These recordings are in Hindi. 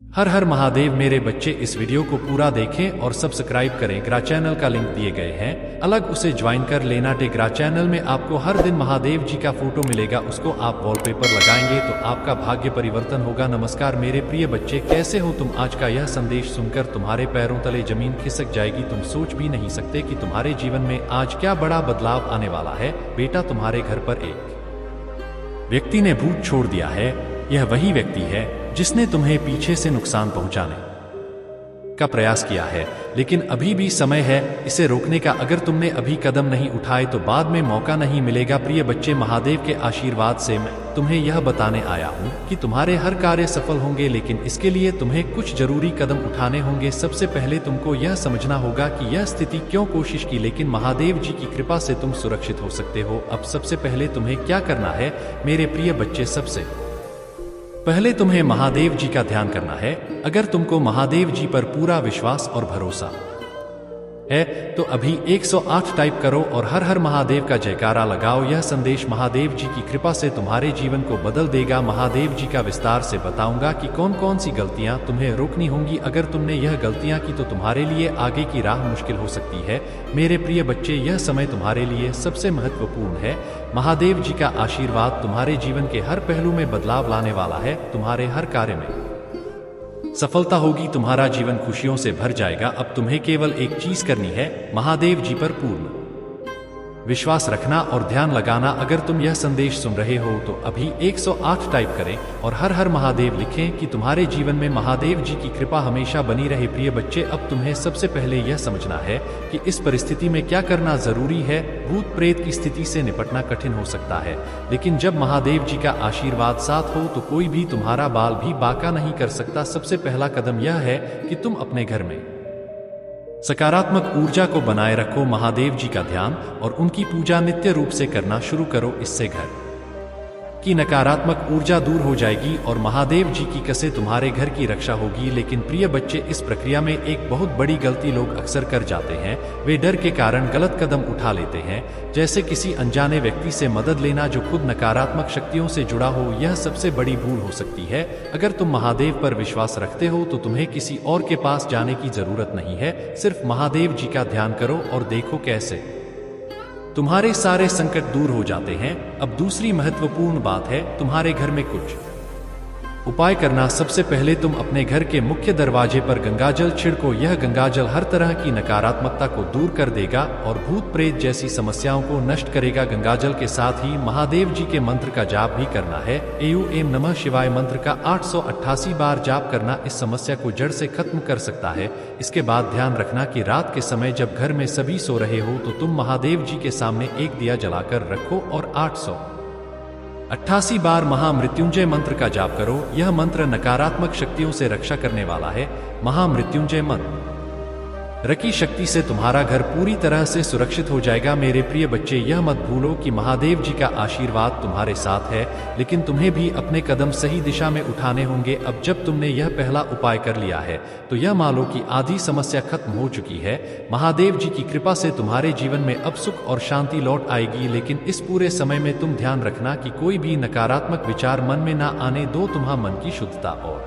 हर हर महादेव। मेरे बच्चे इस वीडियो को पूरा देखें और सब्सक्राइब करें। ग्रा चैनल का लिंक दिए गए हैं, अलग उसे ज्वाइन कर लेना। टेग्रा चैनल में आपको हर दिन महादेव जी का फोटो मिलेगा, उसको आप वॉलपेपर लगाएंगे तो आपका भाग्य परिवर्तन होगा। नमस्कार मेरे प्रिय बच्चे, कैसे हो तुम? आज का यह संदेश सुनकर तुम्हारे पैरों तले जमीन खिसक जाएगी। तुम सोच भी नहीं सकते कि तुम्हारे जीवन में आज क्या बड़ा बदलाव आने वाला है। बेटा, तुम्हारे घर पर एक व्यक्ति ने भूत छोड़ दिया है। यह वही व्यक्ति है जिसने तुम्हें पीछे से नुकसान पहुंचाने का प्रयास किया है, लेकिन अभी भी समय है इसे रोकने का। अगर तुमने अभी कदम नहीं उठाए तो बाद में मौका नहीं मिलेगा। प्रिय बच्चे, महादेव के आशीर्वाद से मैं तुम्हें यह बताने आया हूँ कि तुम्हारे हर कार्य सफल होंगे, लेकिन इसके लिए तुम्हें कुछ जरूरी कदम उठाने होंगे। सबसे पहले तुमको यह समझना होगा कि यह स्थिति क्यों कोशिश की, लेकिन महादेव जी की कृपा से तुम सुरक्षित हो सकते हो। अब सबसे पहले तुम्हें क्या करना है मेरे प्रिय बच्चे? सबसे पहले तुम्हें महादेव जी का ध्यान करना है। अगर तुमको महादेव जी पर पूरा विश्वास और भरोसा है तो अभी 108 टाइप करो और हर हर महादेव का जयकारा लगाओ। यह संदेश महादेव जी की कृपा से तुम्हारे जीवन को बदल देगा। महादेव जी का विस्तार से बताऊंगा कि कौन कौन सी गलतियां तुम्हें रोकनी होंगी। अगर तुमने यह गलतियां की तो तुम्हारे लिए आगे की राह मुश्किल हो सकती है। मेरे प्रिय बच्चे, यह समय तुम्हारे लिए सबसे महत्वपूर्ण है। महादेव जी का आशीर्वाद तुम्हारे जीवन के हर पहलू में बदलाव लाने वाला है। तुम्हारे हर कार्य में सफलता होगी, तुम्हारा जीवन खुशियों से भर जाएगा। अब तुम्हें केवल एक चीज करनी है, महादेव जी पर पूर्ण विश्वास रखना और ध्यान लगाना। अगर तुम यह संदेश सुन रहे हो तो अभी 108 टाइप करें और हर हर महादेव लिखें कि तुम्हारे जीवन में महादेव जी की कृपा हमेशा बनी रहे। प्रिय बच्चे, अब तुम्हें सबसे पहले यह समझना है कि इस परिस्थिति में क्या करना जरूरी है। भूत प्रेत की स्थिति से निपटना कठिन हो सकता है, लेकिन जब महादेव जी का आशीर्वाद साथ हो तो कोई भी तुम्हारा बाल भी बांका नहीं कर सकता। सबसे पहला कदम यह है कि तुम अपने घर में सकारात्मक ऊर्जा को बनाए रखो। महादेव जी का ध्यान और उनकी पूजा नित्य रूप से करना शुरू करो। इससे घर की नकारात्मक ऊर्जा दूर हो जाएगी और महादेव जी की कसम तुम्हारे घर की रक्षा होगी। लेकिन प्रिय बच्चे, इस प्रक्रिया में एक बहुत बड़ी गलती लोग अक्सर कर जाते हैं। वे डर के कारण गलत कदम उठा लेते हैं, जैसे किसी अनजाने व्यक्ति से मदद लेना जो खुद नकारात्मक शक्तियों से जुड़ा हो। यह सबसे बड़ी भूल हो सकती है। अगर तुम महादेव पर विश्वास रखते हो तो तुम्हें किसी और के पास जाने की जरूरत नहीं है। सिर्फ महादेव जी का ध्यान करो और देखो कैसे तुम्हारे सारे संकट दूर हो जाते हैं। अब दूसरी महत्वपूर्ण बात है तुम्हारे घर में कुछ उपाय करना। सबसे पहले तुम अपने घर के मुख्य दरवाजे पर गंगाजल छिड़को। यह गंगाजल हर तरह की नकारात्मकता को दूर कर देगा और भूत प्रेत जैसी समस्याओं को नष्ट करेगा। गंगाजल के साथ ही महादेव जी के मंत्र का जाप भी करना है। एम नमः शिवाय मंत्र का 888 बार जाप करना इस समस्या को जड़ से खत्म कर सकता है। इसके बाद ध्यान रखना कि रात के समय जब घर में सभी सो रहे हो तो तुम महादेव जी के सामने एक दिया जलाकर रखो और 888 बार महामृत्युंजय मंत्र का जाप करो। यह मंत्र नकारात्मक शक्तियों से रक्षा करने वाला है। महामृत्युंजय मंत्र रकी शक्ति से तुम्हारा घर पूरी तरह से सुरक्षित हो जाएगा। मेरे प्रिय बच्चे, यह मत भूलो कि महादेव जी का आशीर्वाद तुम्हारे साथ है, लेकिन तुम्हें भी अपने कदम सही दिशा में उठाने होंगे। अब जब तुमने यह पहला उपाय कर लिया है तो यह मान लो कि आधी समस्या खत्म हो चुकी है। महादेव जी की कृपा से तुम्हारे जीवन में अब सुख और शांति लौट आएगी। लेकिन इस पूरे समय में तुम ध्यान रखना कि कोई भी नकारात्मक विचार मन में ना आने दो। तुम्हारा मन की शुद्धता और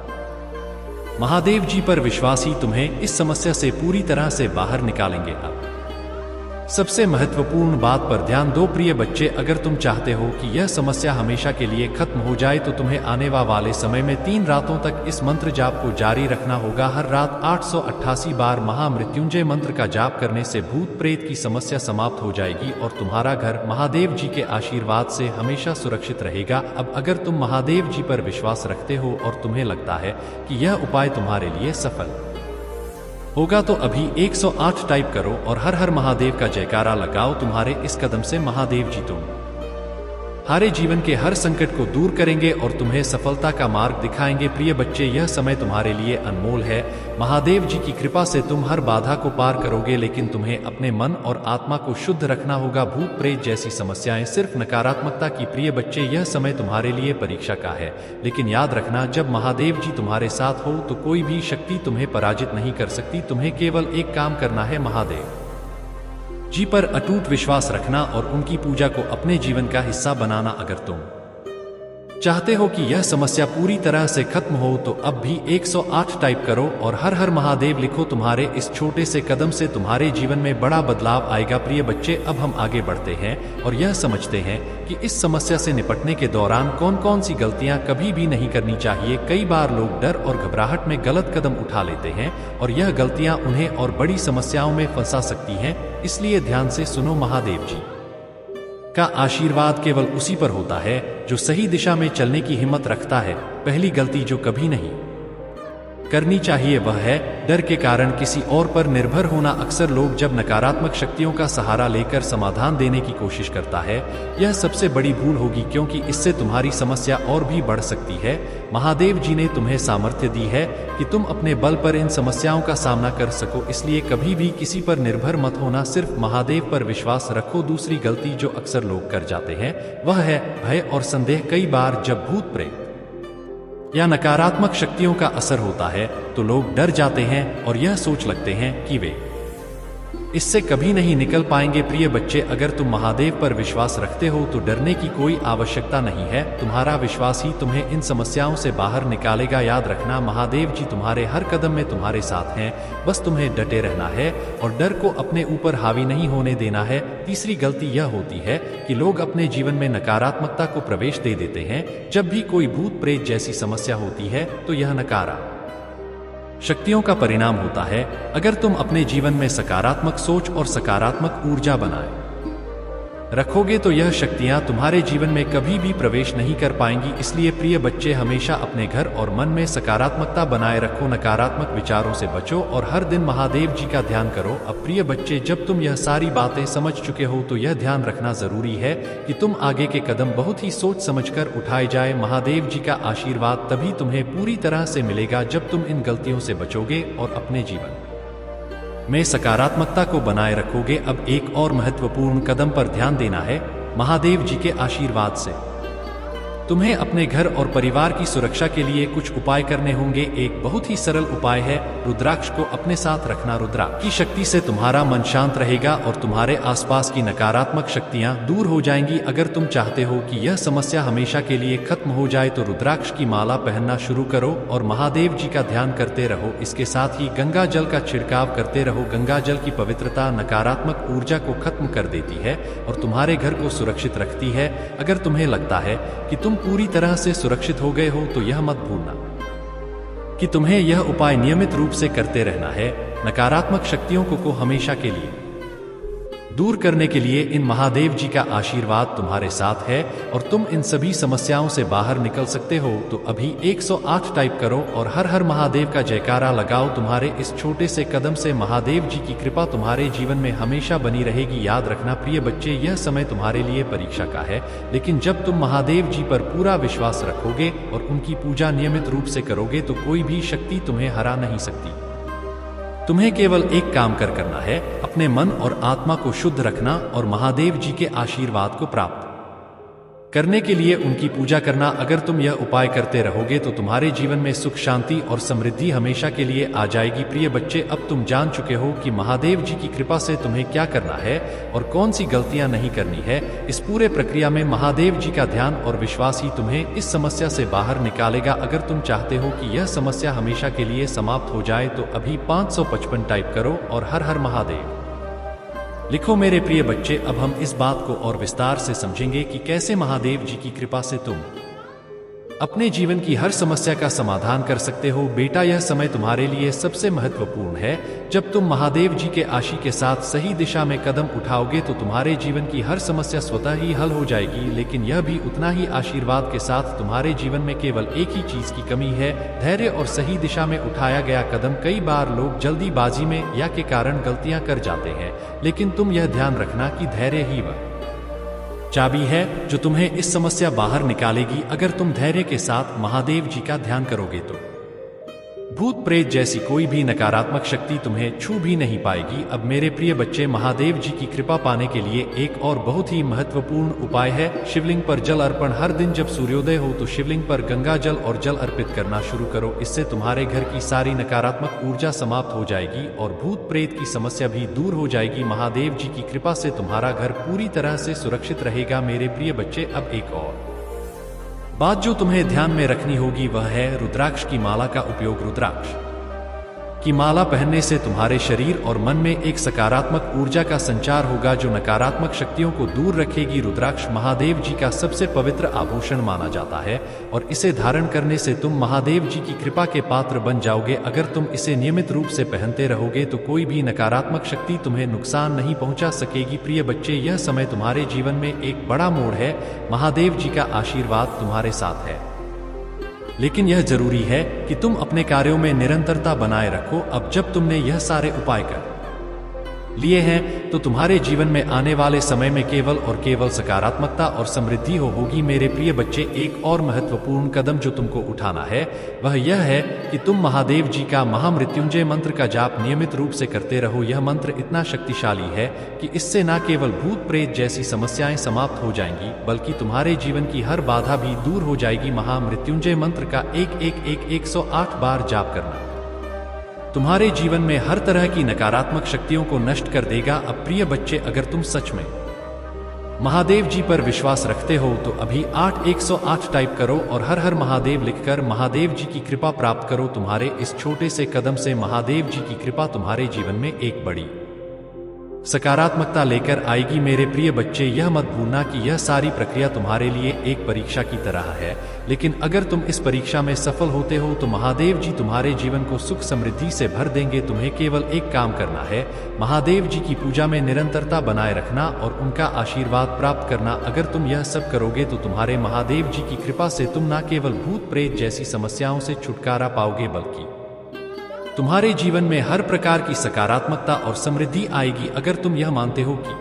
महादेव जी पर विश्वास ही तुम्हें इस समस्या से पूरी तरह से बाहर निकालेंगे। अब सबसे महत्वपूर्ण बात पर ध्यान दो प्रिय बच्चे, अगर तुम चाहते हो कि यह समस्या हमेशा के लिए खत्म हो जाए तो तुम्हें आने वाले समय में 3 रातों तक इस मंत्र जाप को जारी रखना होगा। हर रात 888 बार महामृत्युंजय मंत्र का जाप करने से भूत प्रेत की समस्या समाप्त हो जाएगी और तुम्हारा घर महादेव जी के आशीर्वाद से हमेशा सुरक्षित रहेगा। अब अगर तुम महादेव जी पर विश्वास रखते हो और तुम्हें लगता है कि यह उपाय तुम्हारे लिए सफल होगा तो अभी 108 टाइप करो और हर हर महादेव का जयकारा लगाओ। तुम्हारे इस कदम से महादेव जी तुम्हारे जीवन के हर संकट को दूर करेंगे और तुम्हें सफलता का मार्ग दिखाएंगे। प्रिय बच्चे, यह समय तुम्हारे लिए अनमोल है। महादेव जी की कृपा से तुम हर बाधा को पार करोगे, लेकिन तुम्हें अपने मन और आत्मा को शुद्ध रखना होगा। भूत प्रेत जैसी समस्याएं सिर्फ नकारात्मकता की। प्रिय बच्चे, यह समय तुम्हारे लिए परीक्षा का है, लेकिन याद रखना जब महादेव जी तुम्हारे साथ हो तो कोई भी शक्ति तुम्हें पराजित नहीं कर सकती। तुम्हें केवल एक काम करना है, महादेव जी पर अटूट विश्वास रखना और उनकी पूजा को अपने जीवन का हिस्सा बनाना। अगर तुम चाहते हो कि यह समस्या पूरी तरह से खत्म हो तो अब भी 108 टाइप करो और हर हर महादेव लिखो। तुम्हारे इस छोटे से कदम से तुम्हारे जीवन में बड़ा बदलाव आएगा। प्रिय बच्चे, अब हम आगे बढ़ते हैं और यह समझते हैं कि इस समस्या से निपटने के दौरान कौन कौन सी गलतियां कभी भी नहीं करनी चाहिए। कई बार लोग डर और घबराहट में गलत कदम उठा लेते हैं और यह गलतियां उन्हें और बड़ी समस्याओं में फंसा सकती हैं। इसलिए ध्यान से सुनो, महादेव जी का आशीर्वाद केवल उसी पर होता है जो सही दिशा में चलने की हिम्मत रखता है। पहली गलती जो कभी नहीं करनी चाहिए वह है डर के कारण किसी और पर निर्भर होना। अक्सर लोग जब नकारात्मक शक्तियों का सहारा लेकर समाधान देने की कोशिश करता है, यह सबसे बड़ी भूल होगी, क्योंकि इससे तुम्हारी समस्या और भी बढ़ सकती है। महादेव जी ने तुम्हें सामर्थ्य दी है कि तुम अपने बल पर इन समस्याओं का सामना कर सको, इसलिए कभी भी किसी पर निर्भर मत होना, सिर्फ महादेव पर विश्वास रखो। दूसरी गलती जो अक्सर लोग कर जाते हैं वह है भय और संदेह। कई बार जब भूत प्रेत या नकारात्मक शक्तियों का असर होता है तो लोग डर जाते हैं और यह सोच लगते हैं कि वे इससे कभी नहीं निकल पाएंगे। प्रिय बच्चे, अगर तुम महादेव पर विश्वास रखते हो तो डरने की कोई आवश्यकता नहीं है। तुम्हारा विश्वास ही तुम्हें इन समस्याओं से बाहर निकालेगा। याद रखना, महादेव जी तुम्हारे हर कदम में तुम्हारे साथ हैं, बस तुम्हें डटे रहना है और डर को अपने ऊपर हावी नहीं होने देना है। तीसरी गलती यह होती है कि लोग अपने जीवन में नकारात्मकता को प्रवेश दे देते हैं। जब भी कोई भूत प्रेत जैसी समस्या होती है तो यह नकारात्मक शक्तियों का परिणाम होता है। अगर तुम अपने जीवन में सकारात्मक सोच और सकारात्मक ऊर्जा बनाए रखोगे तो यह शक्तियां तुम्हारे जीवन में कभी भी प्रवेश नहीं कर पाएंगी। इसलिए प्रिय बच्चे, हमेशा अपने घर और मन में सकारात्मकता बनाए रखो, नकारात्मक विचारों से बचो और हर दिन महादेव जी का ध्यान करो। अब प्रिय बच्चे, जब तुम यह सारी बातें समझ चुके हो तो यह ध्यान रखना जरूरी है कि तुम आगे के कदम बहुत ही सोच समझकर उठाए जाए। महादेव जी का आशीर्वाद तभी तुम्हें पूरी तरह से मिलेगा जब तुम इन गलतियों से बचोगे और अपने जीवन में सकारात्मकता को बनाए रखोगे। अब एक और महत्वपूर्ण कदम पर ध्यान देना है। महादेव जी के आशीर्वाद से तुम्हें अपने घर और परिवार की सुरक्षा के लिए कुछ उपाय करने होंगे। एक बहुत ही सरल उपाय है रुद्राक्ष को अपने साथ रखना। रुद्राक्ष की शक्ति से तुम्हारा मन शांत रहेगा और तुम्हारे आसपास की नकारात्मक शक्तियां दूर हो जाएंगी। अगर तुम चाहते हो कि यह समस्या हमेशा के लिए खत्म हो जाए तो रुद्राक्ष की माला पहनना शुरू करो और महादेव जी का ध्यान करते रहो। इसके साथ ही गंगा जल का छिड़काव करते रहो। गंगा जल की पवित्रता नकारात्मक ऊर्जा को खत्म कर देती है और तुम्हारे घर को सुरक्षित रखती है। अगर तुम्हें लगता है कि तुम पूरी तरह से सुरक्षित हो गए हो तो यह मत भूलना कि तुम्हें यह उपाय नियमित रूप से करते रहना है। नकारात्मक शक्तियों को हमेशा के लिए दूर करने के लिए इन महादेव जी का आशीर्वाद तुम्हारे साथ है और तुम इन सभी समस्याओं से बाहर निकल सकते हो। तो अभी 108 टाइप करो और हर हर महादेव का जयकारा लगाओ। तुम्हारे इस छोटे से कदम से महादेव जी की कृपा तुम्हारे जीवन में हमेशा बनी रहेगी। याद रखना प्रिय बच्चे, यह समय तुम्हारे लिए परीक्षा का है, लेकिन जब तुम महादेव जी पर पूरा विश्वास रखोगे और उनकी पूजा नियमित रूप से करोगे तो कोई भी शक्ति तुम्हें हरा नहीं सकती। तुम्हें केवल एक काम करना है, अपने मन और आत्मा को शुद्ध रखना और महादेव जी के आशीर्वाद को प्राप्त करने के लिए उनकी पूजा करना। अगर तुम यह उपाय करते रहोगे तो तुम्हारे जीवन में सुख, शांति और समृद्धि हमेशा के लिए आ जाएगी। प्रिय बच्चे, अब तुम जान चुके हो कि महादेव जी की कृपा से तुम्हें क्या करना है और कौन सी गलतियां नहीं करनी है। इस पूरे प्रक्रिया में महादेव जी का ध्यान और विश्वास ही तुम्हें इस समस्या से बाहर निकालेगा। अगर तुम चाहते हो कि यह समस्या हमेशा के लिए समाप्त हो जाए तो अभी 555 टाइप करो और हर हर महादेव लिखो। मेरे प्रिय बच्चे, अब हम इस बात को और विस्तार से समझेंगे कि कैसे महादेव जी की कृपा से तुम अपने जीवन की हर समस्या का समाधान कर सकते हो। बेटा, यह समय तुम्हारे लिए सबसे महत्वपूर्ण है। जब तुम महादेव जी के आशीष के साथ सही दिशा में कदम उठाओगे तो तुम्हारे जीवन की हर समस्या स्वतः ही हल हो जाएगी। लेकिन यह भी उतना ही आशीर्वाद के साथ तुम्हारे जीवन में केवल एक ही चीज की कमी है, धैर्य और सही दिशा में उठाया गया कदम। कई बार लोग जल्दीबाजी में या के कारण गलतियां कर जाते हैं, लेकिन तुम यह ध्यान रखना कि धैर्य ही वह चाबी है जो तुम्हें इस समस्या बाहर निकालेगी। अगर तुम धैर्य के साथ महादेव जी का ध्यान करोगे तो भूत प्रेत जैसी कोई भी नकारात्मक शक्ति तुम्हें छू भी नहीं पाएगी। अब मेरे प्रिय बच्चे, महादेव जी की कृपा पाने के लिए एक और बहुत ही महत्वपूर्ण उपाय है शिवलिंग पर जल अर्पण। हर दिन जब सूर्योदय हो तो शिवलिंग पर गंगा जल और जल अर्पित करना शुरू करो। इससे तुम्हारे घर की सारी नकारात्मक ऊर्जा समाप्त हो जाएगी और भूत प्रेत की समस्या भी दूर हो जाएगी। महादेव जी की कृपा से तुम्हारा घर पूरी तरह से सुरक्षित रहेगा। मेरे प्रिय बच्चे, अब एक और बात जो तुम्हें ध्यान में रखनी होगी वह है रुद्राक्ष की माला का उपयोग। रुद्राक्ष की माला पहनने से तुम्हारे शरीर और मन में एक सकारात्मक ऊर्जा का संचार होगा जो नकारात्मक शक्तियों को दूर रखेगी। रुद्राक्ष महादेव जी का सबसे पवित्र आभूषण माना जाता है और इसे धारण करने से तुम महादेव जी की कृपा के पात्र बन जाओगे। अगर तुम इसे नियमित रूप से पहनते रहोगे तो कोई भी नकारात्मक शक्ति तुम्हें नुकसान नहीं पहुंचा सकेगी। प्रिय बच्चे, यह समय तुम्हारे जीवन में एक बड़ा मोड़ है। महादेव जी का आशीर्वाद तुम्हारे साथ है, लेकिन यह जरूरी है कि तुम अपने कार्यों में निरंतरता बनाए रखो। अब जब तुमने यह सारे उपाय कर लिए हैं तो तुम्हारे जीवन में आने वाले समय में केवल और केवल सकारात्मकता और समृद्धि होगी। मेरे प्रिय बच्चे, एक और महत्वपूर्ण कदम जो तुमको उठाना है वह यह है कि तुम महादेव जी का महामृत्युंजय मंत्र का जाप नियमित रूप से करते रहो। यह मंत्र इतना शक्तिशाली है कि इससे न केवल भूत प्रेत जैसी समस्याएं समाप्त हो जाएंगी बल्कि तुम्हारे जीवन की हर बाधा भी दूर हो जाएगी। महामृत्युंजय मंत्र का 111-108 बार जाप करना तुम्हारे जीवन में हर तरह की नकारात्मक शक्तियों को नष्ट कर देगा। अब प्रिय बच्चे, अगर तुम सच में महादेव जी पर विश्वास रखते हो तो अभी 108 टाइप करो और हर हर महादेव लिखकर महादेव जी की कृपा प्राप्त करो। तुम्हारे इस छोटे से कदम से महादेव जी की कृपा तुम्हारे जीवन में एक बड़ी सकारात्मकता लेकर आएगी। मेरे प्रिय बच्चे, यह मत भूलना कि यह सारी प्रक्रिया तुम्हारे लिए एक परीक्षा की तरह है, लेकिन अगर तुम इस परीक्षा में सफल होते हो तो महादेव जी तुम्हारे जीवन को सुख समृद्धि से भर देंगे। तुम्हें केवल एक काम करना है, महादेव जी की पूजा में निरंतरता बनाए रखना और उनका आशीर्वाद प्राप्त करना। अगर तुम यह सब करोगे तो तुम्हारे महादेव जी की कृपा से तुम न केवल भूत प्रेत जैसी समस्याओं से छुटकारा पाओगे बल्कि तुम्हारे जीवन में हर प्रकार की सकारात्मकता और समृद्धि आएगी। अगर तुम यह मानते हो कि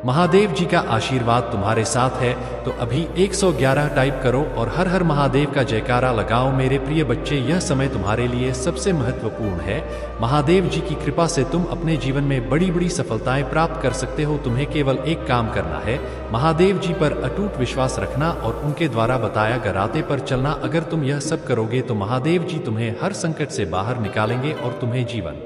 महादेव जी का आशीर्वाद तुम्हारे साथ है तो अभी 111 टाइप करो और हर हर महादेव का जयकारा लगाओ। मेरे प्रिय बच्चे, यह समय तुम्हारे लिए सबसे महत्वपूर्ण है। महादेव जी की कृपा से तुम अपने जीवन में बड़ी बड़ी सफलताएं प्राप्त कर सकते हो। तुम्हें केवल एक काम करना है, महादेव जी पर अटूट विश्वास रखना और उनके द्वारा बताया गया रास्ते पर चलना। अगर तुम यह सब करोगे तो महादेव जी तुम्हें हर संकट से बाहर निकालेंगे और तुम्हें जीवन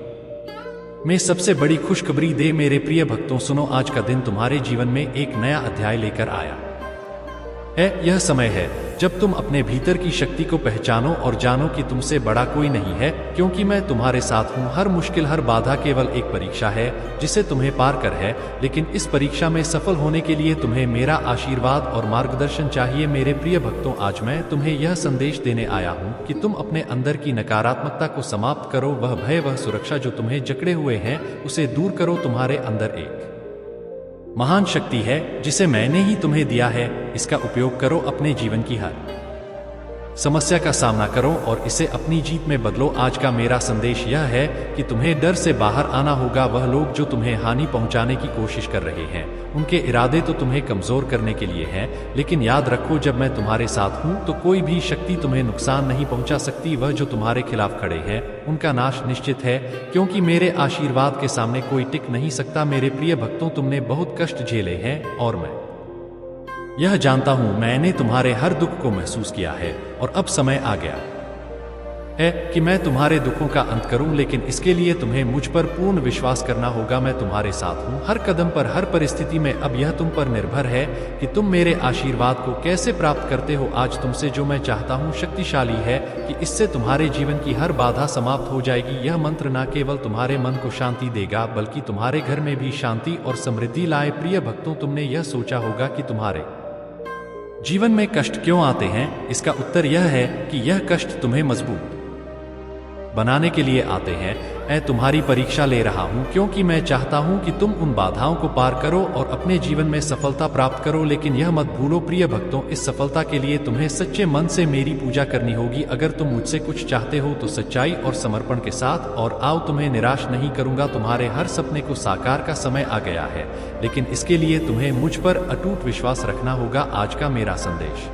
में सबसे बड़ी खुशखबरी दे। मेरे प्रिय भक्तों, सुनो, आज का दिन तुम्हारे जीवन में एक नया अध्याय लेकर आया है। यह समय है जब तुम अपने भीतर की शक्ति को पहचानो और जानो कि तुमसे बड़ा कोई नहीं है, क्योंकि मैं तुम्हारे साथ हूँ। हर मुश्किल, हर बाधा केवल एक परीक्षा है जिसे तुम्हें पार कर है, लेकिन इस परीक्षा में सफल होने के लिए तुम्हें मेरा आशीर्वाद और मार्गदर्शन चाहिए। मेरे प्रिय भक्तों, आज मैं तुम्हें यह संदेश देने आया हूँ कि तुम अपने अंदर की नकारात्मकता को समाप्त करो। वह भय, वह सुरक्षा जो तुम्हें जकड़े हुए हैं, उसे दूर करो। तुम्हारे अंदर एक महान शक्ति है जिसे मैंने ही तुम्हें दिया है। इसका उपयोग करो, अपने जीवन की हर समस्या का सामना करो और इसे अपनी जीत में बदलो। आज का मेरा संदेश यह है कि तुम्हें डर से बाहर आना होगा। वह लोग जो तुम्हें हानि पहुंचाने की कोशिश कर रहे हैं, उनके इरादे तो तुम्हें कमजोर करने के लिए हैं, लेकिन याद रखो, जब मैं तुम्हारे साथ हूं तो कोई भी शक्ति तुम्हें नुकसान नहीं पहुंचा सकती। वह जो तुम्हारे खिलाफ खड़े हैं उनका नाश निश्चित है, क्योंकि मेरे आशीर्वाद के सामने कोई टिक नहीं सकता। मेरे प्रिय भक्तों, तुमने बहुत कष्ट झेले हैं और मैं यह जानता हूं। मैंने तुम्हारे हर दुख को महसूस किया है और अब समय आ गया है कि मैं तुम्हारे दुखों का अंत करूं, लेकिन इसके लिए तुम्हें मुझ पर पूर्ण विश्वास करना होगा। मैं तुम्हारे साथ हूं हर कदम पर, हर परिस्थिति में। अब यह तुम पर निर्भर है कि तुम मेरे आशीर्वाद को कैसे प्राप्त करते हो। आज तुमसे जो मैं चाहता हूं शक्तिशाली है कि इससे तुम्हारे जीवन की हर बाधा समाप्त हो जाएगी। यह मंत्र न केवल तुम्हारे मन को शांति देगा बल्कि तुम्हारे घर में भी शांति और समृद्धि लाए। प्रिय भक्तों, तुमने यह सोचा होगा कि तुम्हारे जीवन में कष्ट क्यों आते हैं। इसका उत्तर यह है कि यह कष्ट तुम्हें मजबूत बनाने के लिए आते हैं। मैं तुम्हारी परीक्षा ले रहा हूं क्योंकि मैं चाहता हूं कि तुम उन बाधाओं को पार करो और अपने जीवन में सफलता प्राप्त करो। लेकिन यह मत भूलो प्रिय भक्तों, इस सफलता के लिए तुम्हें सच्चे मन से मेरी पूजा करनी होगी। अगर तुम मुझसे कुछ चाहते हो तो सच्चाई और समर्पण के साथ और आओ, तुम्हें निराश नहीं करूंगा। तुम्हारे हर सपने को साकार का समय आ गया है, लेकिन इसके लिए तुम्हें मुझ पर अटूट विश्वास रखना होगा। आज का मेरा संदेश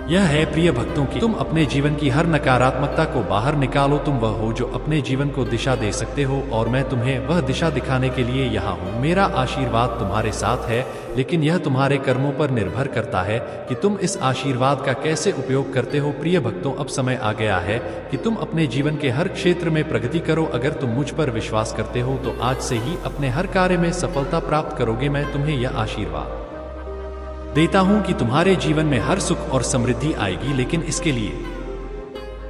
यह है प्रिय भक्तों कि तुम अपने जीवन की हर नकारात्मकता को बाहर निकालो। तुम वह हो जो अपने जीवन को दिशा दे सकते हो और मैं तुम्हें वह दिशा दिखाने के लिए यहाँ हूँ। मेरा आशीर्वाद तुम्हारे साथ है, लेकिन यह तुम्हारे कर्मों पर निर्भर करता है कि तुम इस आशीर्वाद का कैसे उपयोग करते हो। प्रिय भक्तों, अब समय आ गया है कि तुम अपने जीवन के हर क्षेत्र में प्रगति करो। अगर तुम मुझ पर विश्वास करते हो तो आज से ही अपने हर कार्य में सफलता प्राप्त करोगे। मैं तुम्हें यह आशीर्वाद देता हूं कि तुम्हारे जीवन में हर सुख और समृद्धि आएगी, लेकिन इसके लिए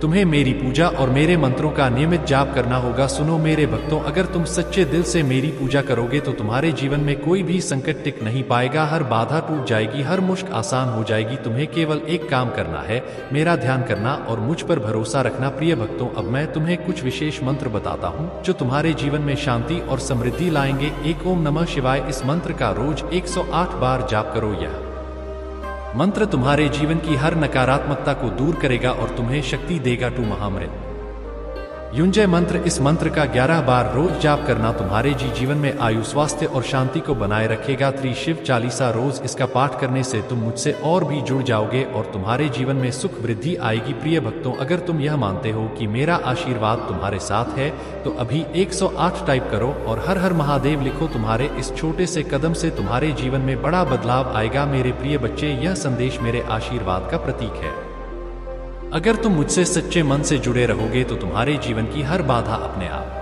तुम्हें मेरी पूजा और मेरे मंत्रों का नियमित जाप करना होगा। सुनो मेरे भक्तों, अगर तुम सच्चे दिल से मेरी पूजा करोगे तो तुम्हारे जीवन में कोई भी संकट टिक नहीं पाएगा, हर बाधा टूट जाएगी, हर मुश्किल आसान हो जाएगी। तुम्हें केवल एक काम करना है, मेरा ध्यान करना और मुझ पर भरोसा रखना। प्रिय भक्तों, अब मैं तुम्हें कुछ विशेष मंत्र बताता हूँ जो तुम्हारे जीवन में शांति और समृद्धि लाएंगे। एक ओम नमः शिवाय, इस मंत्र का रोज 108 बार जाप करो। यह मंत्र तुम्हारे जीवन की हर नकारात्मकता को दूर करेगा और तुम्हें शक्ति देगा। टू महामृत युंजय मंत्र, इस मंत्र का 11 बार रोज जाप करना तुम्हारे जीवन में आयु, स्वास्थ्य और शांति को बनाए रखेगा। 3 शिव चालीसा, रोज इसका पाठ करने से तुम मुझसे और भी जुड़ जाओगे और तुम्हारे जीवन में सुख वृद्धि आएगी। प्रिय भक्तों, अगर तुम यह मानते हो कि मेरा आशीर्वाद तुम्हारे साथ है तो अभी 108 टाइप करो और हर हर महादेव लिखो। तुम्हारे इस छोटे से कदम से तुम्हारे जीवन में बड़ा बदलाव आएगा। मेरे प्रिय बच्चे, यह संदेश मेरे आशीर्वाद का प्रतीक है। अगर तुम मुझसे सच्चे मन से जुड़े रहोगे तो तुम्हारे जीवन की हर बाधा अपने आप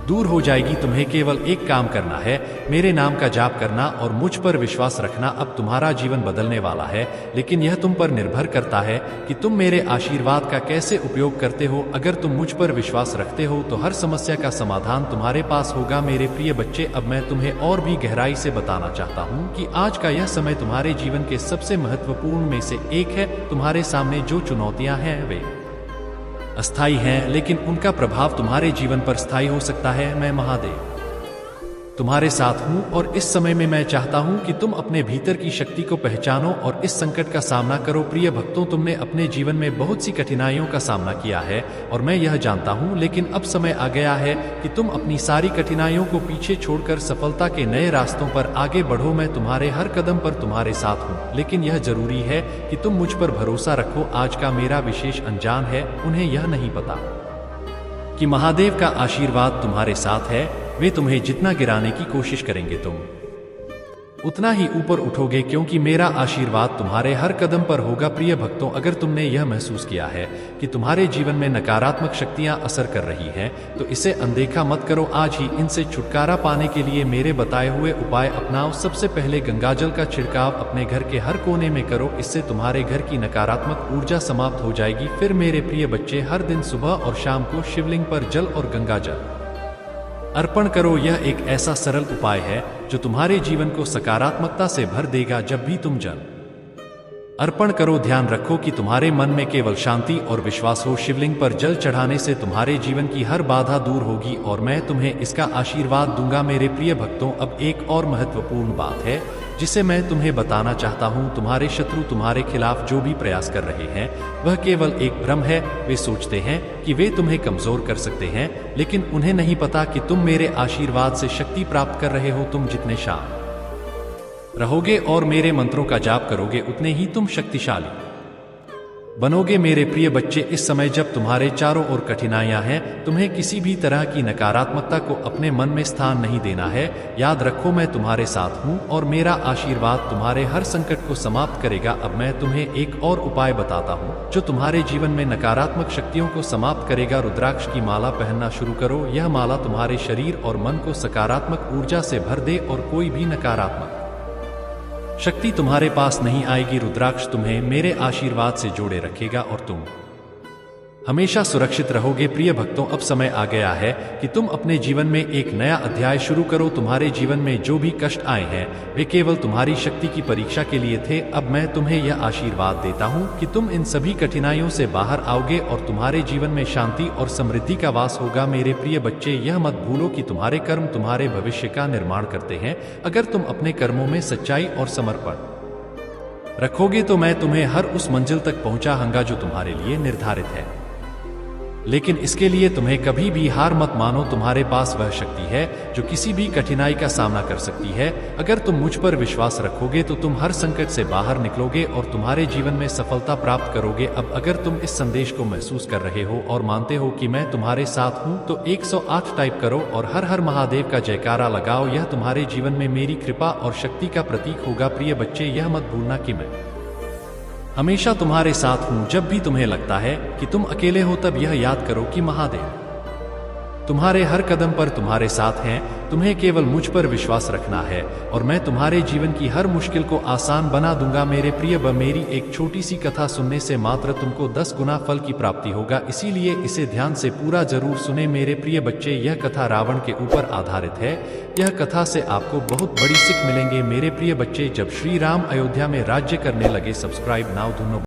दूर हो जाएगी। तुम्हें केवल एक काम करना है, मेरे नाम का जाप करना और मुझ पर विश्वास रखना। अब तुम्हारा जीवन बदलने वाला है, लेकिन यह तुम पर निर्भर करता है कि तुम मेरे आशीर्वाद का कैसे उपयोग करते हो। अगर तुम मुझ पर विश्वास रखते हो तो हर समस्या का समाधान तुम्हारे पास होगा। मेरे प्रिय बच्चे, अब मैं तुम्हें और भी गहराई से बताना चाहता हूँ कि आज का यह समय तुम्हारे जीवन के सबसे महत्वपूर्ण में से एक है। तुम्हारे सामने जो चुनौतियां हैं वे अस्थायी हैं, लेकिन उनका प्रभाव तुम्हारे जीवन पर स्थायी हो सकता है। मैं महादेव तुम्हारे साथ हूं और इस समय में मैं चाहता हूं कि तुम अपने भीतर की शक्ति को पहचानो और इस संकट का सामना करो। प्रिय भक्तों, तुमने अपने जीवन में बहुत सी कठिनाइयों का सामना किया है और मैं यह जानता हूं, लेकिन अब समय आ गया है कि तुम अपनी सारी कठिनाइयों को पीछे छोड़कर सफलता के नए रास्तों पर आगे बढ़ो। मैं तुम्हारे हर कदम पर तुम्हारे साथ हूं, लेकिन यह जरूरी है कि तुम मुझ पर भरोसा रखो। आज का मेरा विशेष अनजान है, उन्हें यह नहीं पता कि महादेव का आशीर्वाद तुम्हारे साथ है। वे तुम्हें जितना गिराने की कोशिश करेंगे तुम उतना ही ऊपर उठोगे, क्योंकि मेरा आशीर्वाद तुम्हारे हर कदम पर होगा। प्रिय भक्तों, अगर तुमने यह महसूस किया है कि तुम्हारे जीवन में नकारात्मक शक्तियां असर कर रही हैं तो इसे अनदेखा मत करो। आज ही इनसे छुटकारा पाने के लिए मेरे बताए हुए उपाय अपनाओ। सबसे पहले गंगाजल का छिड़काव अपने घर के हर कोने में करो, इससे तुम्हारे घर की नकारात्मक ऊर्जा समाप्त हो जाएगी। फिर मेरे प्रिय बच्चे, हर दिन सुबह और शाम को शिवलिंग पर जल और गंगाजल अर्पण करो। यह एक ऐसा सरल उपाय है जो तुम्हारे जीवन को सकारात्मकता से भर देगा। जब भी तुम जल अर्पण करो, ध्यान रखो कि तुम्हारे मन में केवल शांति और विश्वास हो। शिवलिंग पर जल चढ़ाने से तुम्हारे जीवन की हर बाधा दूर होगी और मैं तुम्हें इसका आशीर्वाद दूंगा। मेरे प्रिय भक्तों, अब एक और महत्वपूर्ण बात है जिसे मैं तुम्हें बताना चाहता हूं। तुम्हारे शत्रु तुम्हारे खिलाफ जो भी प्रयास कर रहे हैं वह केवल एक भ्रम है। वे सोचते हैं कि वे तुम्हें कमजोर कर सकते हैं, लेकिन उन्हें नहीं पता कि तुम मेरे आशीर्वाद से शक्ति प्राप्त कर रहे हो। तुम जितने शांत रहोगे और मेरे मंत्रों का जाप करोगे उतने ही तुम शक्तिशाली बनोगे। मेरे प्रिय बच्चे, इस समय जब तुम्हारे चारों ओर कठिनाइयां हैं, तुम्हें किसी भी तरह की नकारात्मकता को अपने मन में स्थान नहीं देना है। याद रखो, मैं तुम्हारे साथ हूं और मेरा आशीर्वाद तुम्हारे हर संकट को समाप्त करेगा। अब मैं तुम्हें एक और उपाय बताता हूं जो तुम्हारे जीवन में नकारात्मक शक्तियों को समाप्त करेगा। रुद्राक्ष की माला पहनना शुरू करो। यह माला तुम्हारे शरीर और मन को सकारात्मक ऊर्जा से भर दे और कोई भी नकारात्मक शक्ति तुम्हारे पास नहीं आएगी। रुद्राक्ष तुम्हें मेरे आशीर्वाद से जोड़े रखेगा और तुम हमेशा सुरक्षित रहोगे। प्रिय भक्तों, अब समय आ गया है कि तुम अपने जीवन में एक नया अध्याय शुरू करो। तुम्हारे जीवन में जो भी कष्ट आए हैं वे केवल तुम्हारी शक्ति की परीक्षा के लिए थे। अब मैं तुम्हें यह आशीर्वाद देता हूं कि तुम इन सभी कठिनाइयों से बाहर आओगे और तुम्हारे जीवन में शांति और समृद्धि का वास होगा। मेरे प्रिय बच्चे, यह मत भूलो कि तुम्हारे कर्म तुम्हारे भविष्य का निर्माण करते हैं। अगर तुम अपने कर्मों में सच्चाई और समर्पण रखोगे तो मैं तुम्हें हर उस मंजिल तक पहुंचाऊंगा जो तुम्हारे लिए निर्धारित है। लेकिन इसके लिए तुम्हें कभी भी हार मत मानो। तुम्हारे पास वह शक्ति है जो किसी भी कठिनाई का सामना कर सकती है। अगर तुम मुझ पर विश्वास रखोगे तो तुम हर संकट से बाहर निकलोगे और तुम्हारे जीवन में सफलता प्राप्त करोगे। अब अगर तुम इस संदेश को महसूस कर रहे हो और मानते हो कि मैं तुम्हारे साथ हूं तो 108 टाइप करो और हर हर महादेव का जयकारा लगाओ। यह तुम्हारे जीवन में मेरी कृपा और शक्ति का प्रतीक होगा। प्रिय बच्चे, यह मत भूलना कि मैं हमेशा तुम्हारे साथ हूं। जब भी तुम्हें लगता है कि तुम अकेले हो तब यह याद करो कि महादेव तुम्हारे हर कदम पर तुम्हारे साथ हैं। तुम्हें केवल मुझ पर विश्वास रखना है और मैं तुम्हारे जीवन की हर मुश्किल को आसान बना दूंगा। मेरे प्रिय मेरी एक छोटी सी कथा सुनने से मात्र तुमको 10 गुना फल की प्राप्ति होगा, इसीलिए इसे ध्यान से पूरा जरूर सुने मेरे प्रिय बच्चे। यह कथा रावण के ऊपर आधारित है। यह कथा से आपको बहुत बड़ी सीख मिलेंगे मेरे प्रिय बच्चे। जब श्री राम अयोध्या में राज्य करने लगे, सब्सक्राइब नाउ दोनों